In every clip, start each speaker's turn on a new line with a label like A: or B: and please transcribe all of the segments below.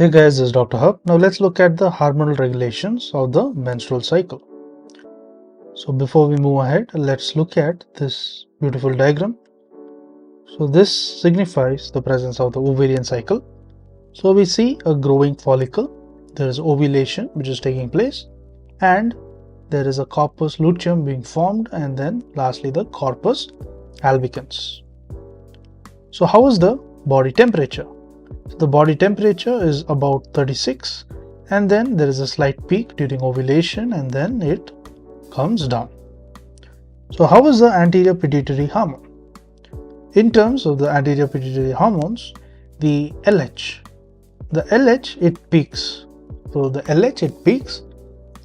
A: Hey guys, this is Dr. Hub. Now let's look at the hormonal regulations of the menstrual cycle. So before we move ahead, let's look at this beautiful diagram. So this signifies the presence of the ovarian cycle. So we see a growing follicle, there is ovulation which is taking place, and there is a corpus luteum being formed, and then lastly the corpus albicans. So how is the body temperature? So the body temperature is about 36, and then there is a slight peak during ovulation and then it comes down. So how is the anterior pituitary hormone? In terms of the anterior pituitary hormones, the LH it peaks. So the LH it peaks,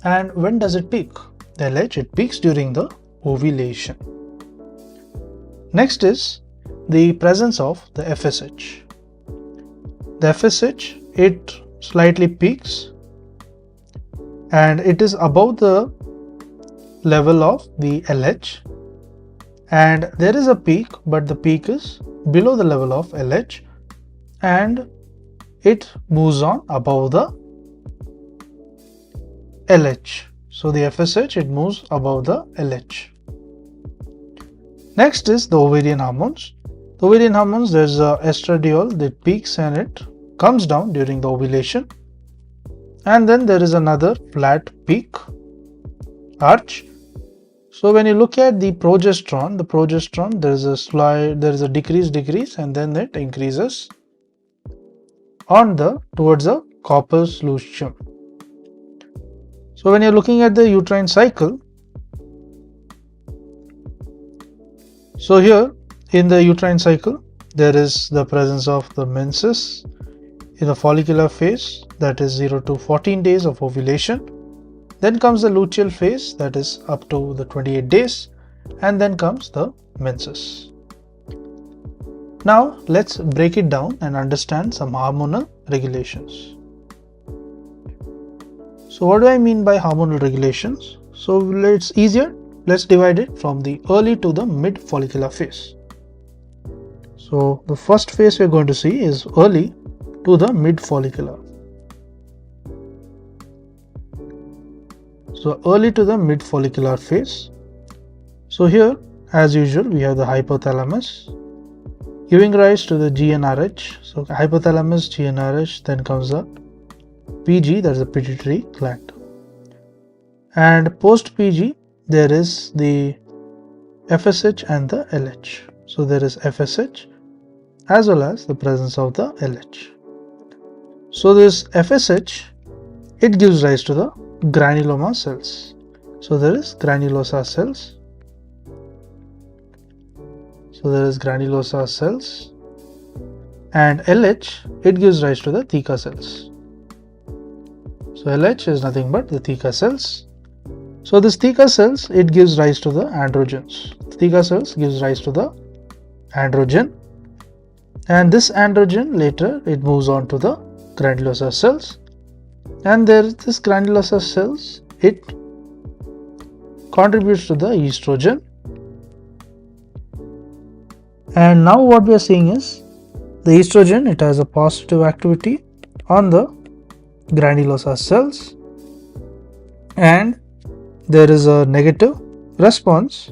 A: and when does it peak? The LH it peaks during the ovulation. Next is the presence of the FSH. The FSH it slightly peaks and it is above the level of the LH, and there is a peak, but the peak is below the level of LH and it moves on above the LH. So the FSH it moves above the LH. Next is the ovarian hormones. The ovarian hormones, there is a estradiol that peaks and it comes down during the ovulation, and then there is another flat peak arch. So when you look at the progesterone there is a decrease and then it increases on towards the corpus luteum. So when you're looking at the uterine cycle, so here in the uterine cycle there is the presence of the menses in the follicular phase, that is 0 to 14 days of ovulation. Then comes the luteal phase, that is up to the 28 days, and then comes the menses. Now let's break it down and understand some hormonal regulations. So what do I mean by hormonal regulations? So it's easier. Let's divide it from the early to the mid follicular phase. So the first phase we're going to see is early to the mid follicular. So early to the mid follicular phase. So here as usual we have the hypothalamus giving rise to the GnRH. So hypothalamus, GnRH, then comes the PG, that is the pituitary gland. And post PG there is the FSH and the LH. So there is FSH as well as the presence of the LH. So this FSH it gives rise to the granuloma cells. So there is granulosa cells. And LH it gives rise to the theca cells. So LH is nothing but the theca cells. So this theca cells it gives rise to the androgens. Theca cells gives rise to the androgen, and this androgen later it moves on to the granulosa cells, and this granulosa cells it contributes to the estrogen. And now what we are seeing is the estrogen it has a positive activity on the granulosa cells, and there is a negative response,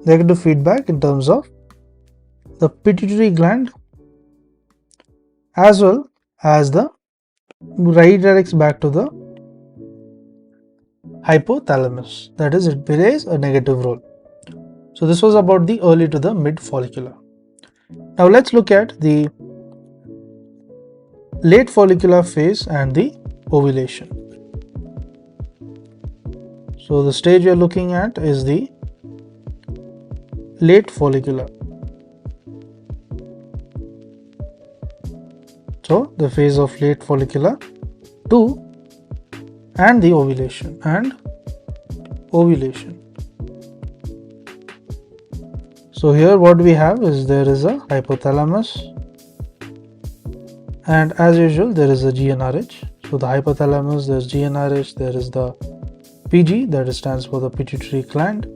A: negative feedback in terms of the pituitary gland as well as the redirects back to the hypothalamus, that is it plays a negative role. So this was about the early to the mid follicular. Now let's look at the late follicular phase and the ovulation. So the stage we are looking at is the late follicular. So the phase of late follicular 2 and the ovulation So here what we have is there is a hypothalamus, and as usual there is a GnRH. So the hypothalamus, there is GnRH, there is the PG, that stands for the pituitary gland.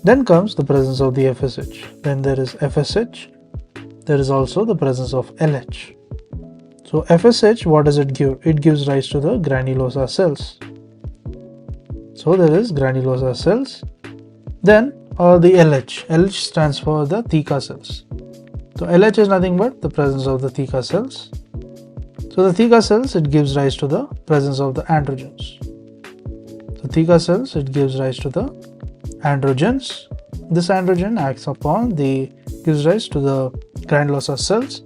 A: Then comes the presence of the FSH. Then there is FSH. There is also the presence of LH. So FSH, what does it give? It gives rise to the granulosa cells. So there is granulosa cells. Then the LH. LH stands for the theca cells. So LH is nothing but the presence of the theca cells. So the theca cells, it gives rise to the presence of the androgens. So theca cells, it gives rise to the androgens. This androgen acts upon gives rise to the granulosa cells.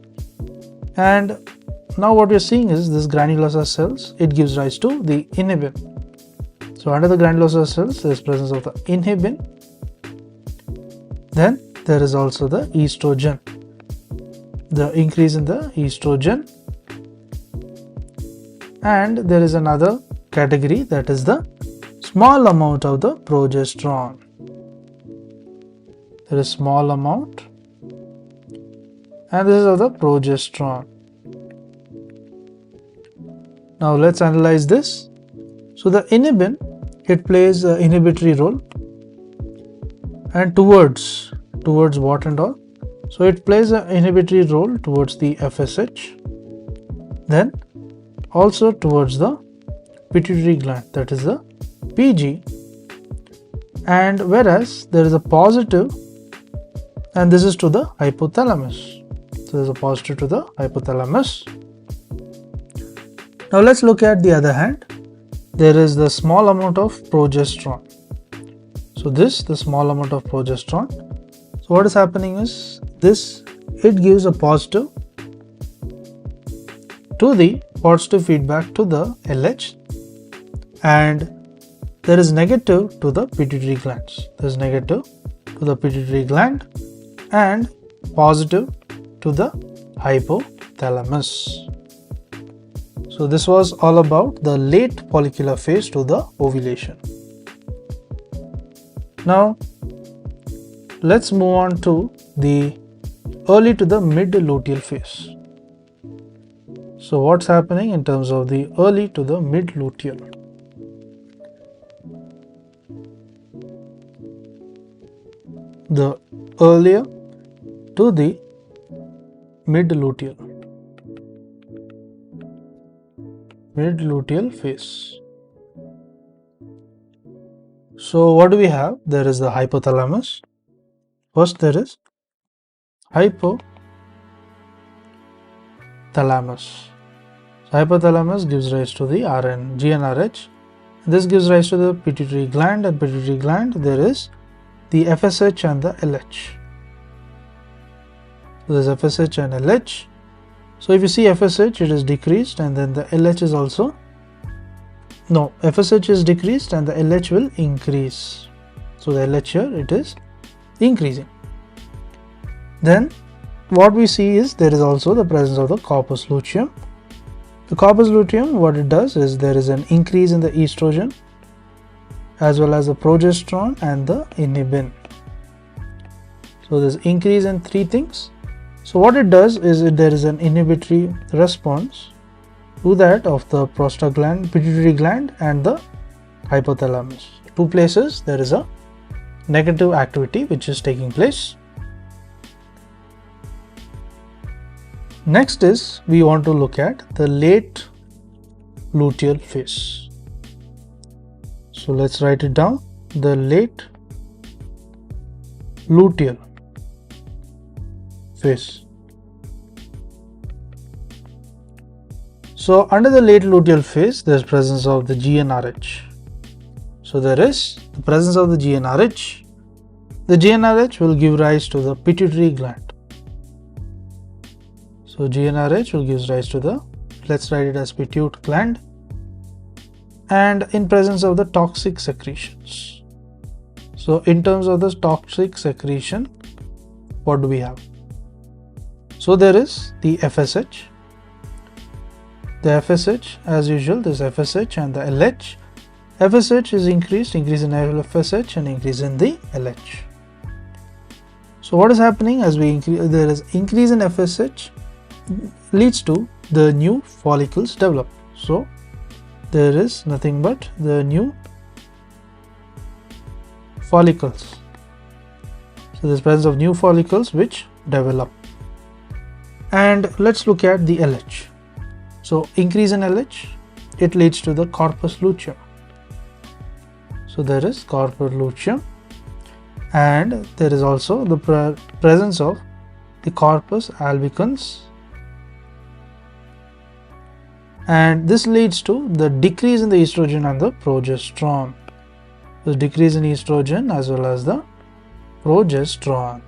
A: And now what we are seeing is this granulosa cells, it gives rise to the inhibin. So under the granulosa cells, there is presence of the inhibin. Then there is also the estrogen. The increase in the estrogen. And there is another category, that is the small amount of the progesterone. There is small amount, and this is of the progesterone. Now let's analyze this. So the inhibin, it plays an inhibitory role, and towards what and all? So it plays an inhibitory role towards the FSH, then also towards the pituitary gland, that is the PG, and whereas there is a positive, and this is to the hypothalamus. So there is a positive to the hypothalamus. Now let's look at the other hand. There is the small amount of progesterone. So the small amount of progesterone. So what is happening is it gives a positive feedback to the LH, and there is negative to the pituitary glands. There is negative to the pituitary gland and positive to the hypothalamus. So this was all about the late follicular phase to the ovulation. Now let's move on to the early to the mid luteal phase. So what's happening in terms of the early to the mid luteal? The earlier to the mid luteal phase. So what do we have? There is the hypothalamus. First there is hypothalamus. So hypothalamus gives rise to the GnRH. This gives rise to the pituitary gland, and pituitary gland there is the FSH and the LH. So there is FSH and LH. So if you see FSH, it is decreased, and then the LH is also, no, FSH is decreased and the LH will increase. So the LH here, it is increasing. Then what we see is there is also the presence of the corpus luteum. The corpus luteum, what it does is there is an increase in the estrogen as well as the progesterone and the inhibin. So there's increase in three things. So what it does is there is an inhibitory response to that of the prostaglandin, pituitary gland and the hypothalamus. Two places there is a negative activity which is taking place. Next is we want to look at the late luteal phase. So let's write it down. The late luteal phase. So under the late luteal phase, there is presence of the GnRH. So there is the presence of the GnRH. The GnRH will give rise to the pituitary gland. So GnRH will give rise to the, let's write it as pituitary gland, and in presence of the toxic secretions. So in terms of the toxic secretion, what do we have? So there is the FSH. The FSH, as usual, this FSH and the LH. FSH is increase in FSH and increase in the LH. So what is happening as we increase, there is increase in FSH leads to the new follicles develop. So there is nothing but the new follicles. So there's presence of new follicles which develop. And let's look at the LH. So increase in LH, it leads to the corpus luteum. So there is corpus luteum, and there is also the presence of the corpus albicans, and this leads to the decrease in the estrogen and the progesterone. The decrease in estrogen as well as the progesterone.